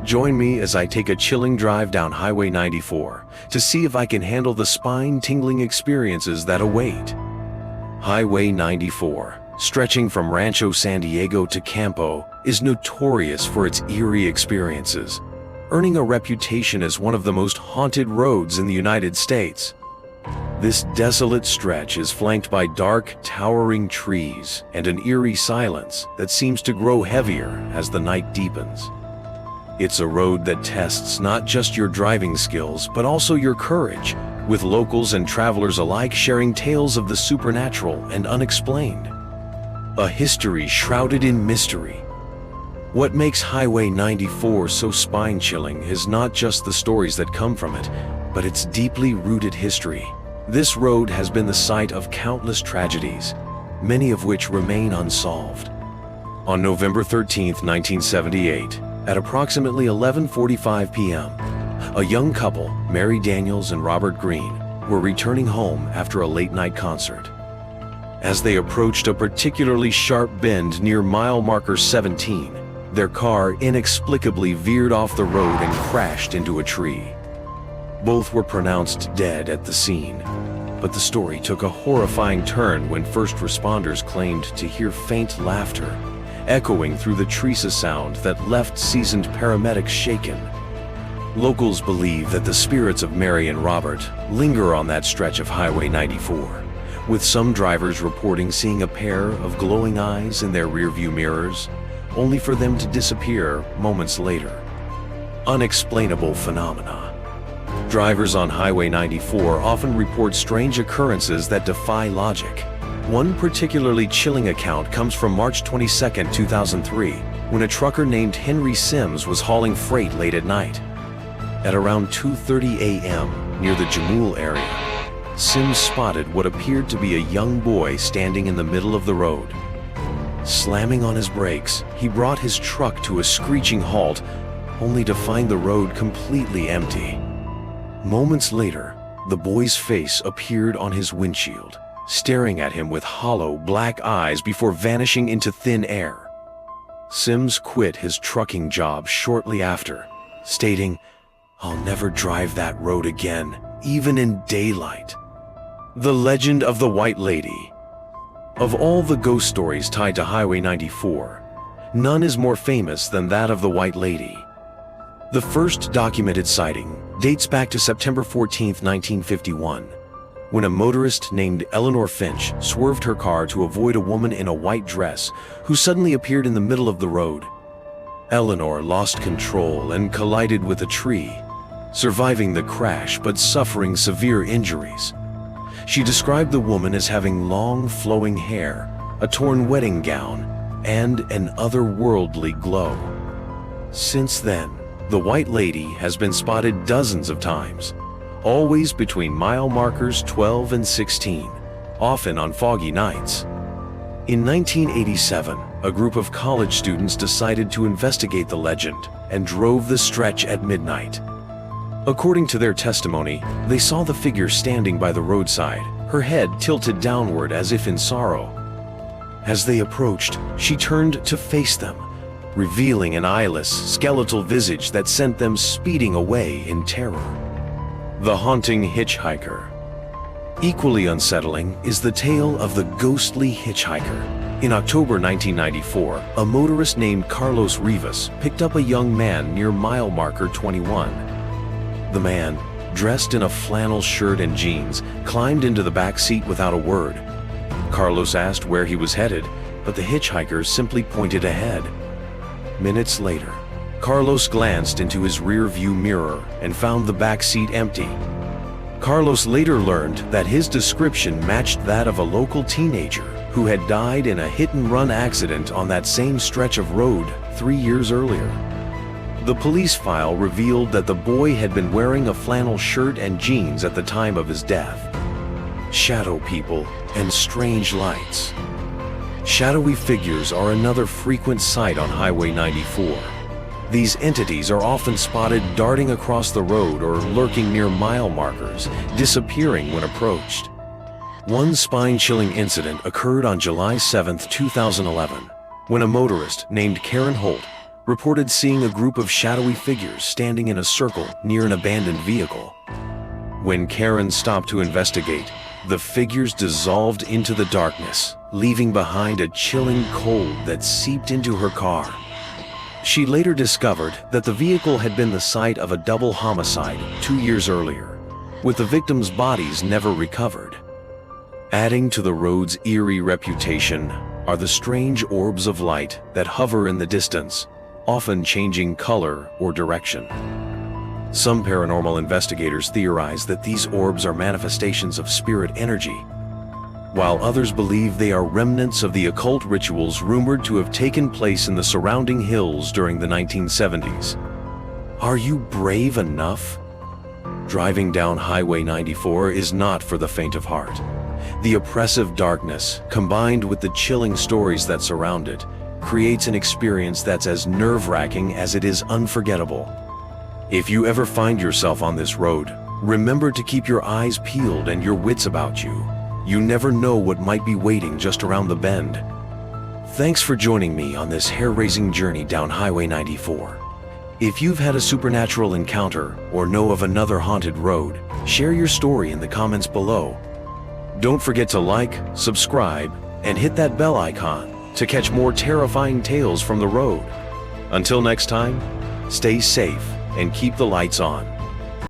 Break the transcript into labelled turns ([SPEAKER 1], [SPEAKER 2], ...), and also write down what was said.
[SPEAKER 1] Join me as I take a chilling drive down Highway 94 to see if I can handle the spine-tingling experiences that await. Highway 94, stretching from Rancho San Diego to Campo, is notorious for its eerie experiences, earning a reputation as one of the most haunted roads in the United States. This desolate stretch is flanked by dark, towering trees and an eerie silence that seems to grow heavier as the night deepens. It's a road that tests not just your driving skills, but also your courage, with locals and travelers alike sharing tales of the supernatural and unexplained. A history shrouded in mystery. What makes Highway 94 so spine-chilling is not just the stories that come from it, but its deeply rooted history. This road has been the site of countless tragedies, many of which remain unsolved. On November 13, 1978, at approximately 11:45 p.m., a young couple, Mary Daniels and Robert Green, were returning home after a late-night concert. As they approached a particularly sharp bend near mile marker 17, their car inexplicably veered off the road and crashed into a tree. Both were pronounced dead at the scene, but the story took a horrifying turn when first responders claimed to hear faint laughter echoing through the Teresa sound that left seasoned paramedics shaken. Locals believe that the spirits of Mary and Robert linger on that stretch of Highway 94, with some drivers reporting seeing a pair of glowing eyes in their rearview mirrors, only for them to disappear moments later. Unexplainable phenomena. Drivers on Highway 94 often report strange occurrences that defy logic. One particularly chilling account comes from March 22, 2003, when a trucker named Henry Sims was hauling freight late at night. At around 2:30 a.m. near the Jamul area, Sims spotted what appeared to be a young boy standing in the middle of the road. Slamming on his brakes, he brought his truck to a screeching halt, only to find the road completely empty. Moments later, the boy's face appeared on his windshield, staring at him with hollow, black eyes before vanishing into thin air. Sims quit his trucking job shortly after, stating, "I'll never drive that road again, even in daylight." The legend of the White Lady. Of all the ghost stories tied to Highway 94, none is more famous than that of the White Lady. The first documented sighting dates back to September 14, 1951, when a motorist named Eleanor Finch swerved her car to avoid a woman in a white dress who suddenly appeared in the middle of the road. Eleanor lost control and collided with a tree, surviving the crash but suffering severe injuries. She described the woman as having long flowing hair, a torn wedding gown, and an otherworldly glow. Since then, the White Lady has been spotted dozens of times, always between mile markers 12 and 16, often on foggy nights. In 1987, a group of college students decided to investigate the legend and drove the stretch at midnight. According to their testimony, they saw the figure standing by the roadside, her head tilted downward as if in sorrow. As they approached, she turned to face them, revealing an eyeless, skeletal visage that sent them speeding away in terror. The haunting hitchhiker. Equally unsettling is the tale of the ghostly hitchhiker. In October 1994, a motorist named Carlos Rivas picked up a young man near mile marker 21. The man, dressed in a flannel shirt and jeans, climbed into the back seat without a word. Carlos asked where he was headed, but the hitchhiker simply pointed ahead. Minutes later, Carlos glanced into his rear-view mirror and found the back seat empty. Carlos later learned that his description matched that of a local teenager who had died in a hit-and-run accident on that same stretch of road 3 years earlier. The police file revealed that the boy had been wearing a flannel shirt and jeans at the time of his death. Shadow people and strange lights. Shadowy figures are another frequent sight on Highway 94. These entities are often spotted darting across the road or lurking near mile markers, disappearing when approached. One spine-chilling incident occurred on July 7, 2011, when a motorist named Karen Holt reported seeing a group of shadowy figures standing in a circle near an abandoned vehicle. When Karen stopped to investigate, the figures dissolved into the darkness, leaving behind a chilling cold that seeped into her car. She later discovered that the vehicle had been the site of a double homicide 2 years earlier, with the victims' bodies never recovered. Adding to the road's eerie reputation are the strange orbs of light that hover in the distance, often changing color or direction. Some paranormal investigators theorize that these orbs are manifestations of spirit energy, while others believe they are remnants of the occult rituals rumored to have taken place in the surrounding hills during the 1970s. Are you brave enough? Driving down Highway 94 is not for the faint of heart. The oppressive darkness, combined with the chilling stories that surround it, creates an experience that's as nerve-wracking as it is unforgettable. If you ever find yourself on this road, remember to keep your eyes peeled and your wits about you. You never know what might be waiting just around the bend. Thanks for joining me on this hair-raising journey down Highway 94. If you've had a supernatural encounter or know of another haunted road, share your story in the comments below. Don't forget to like, subscribe, and hit that bell icon to catch more terrifying tales from the road. Until next time, stay safe and keep the lights on.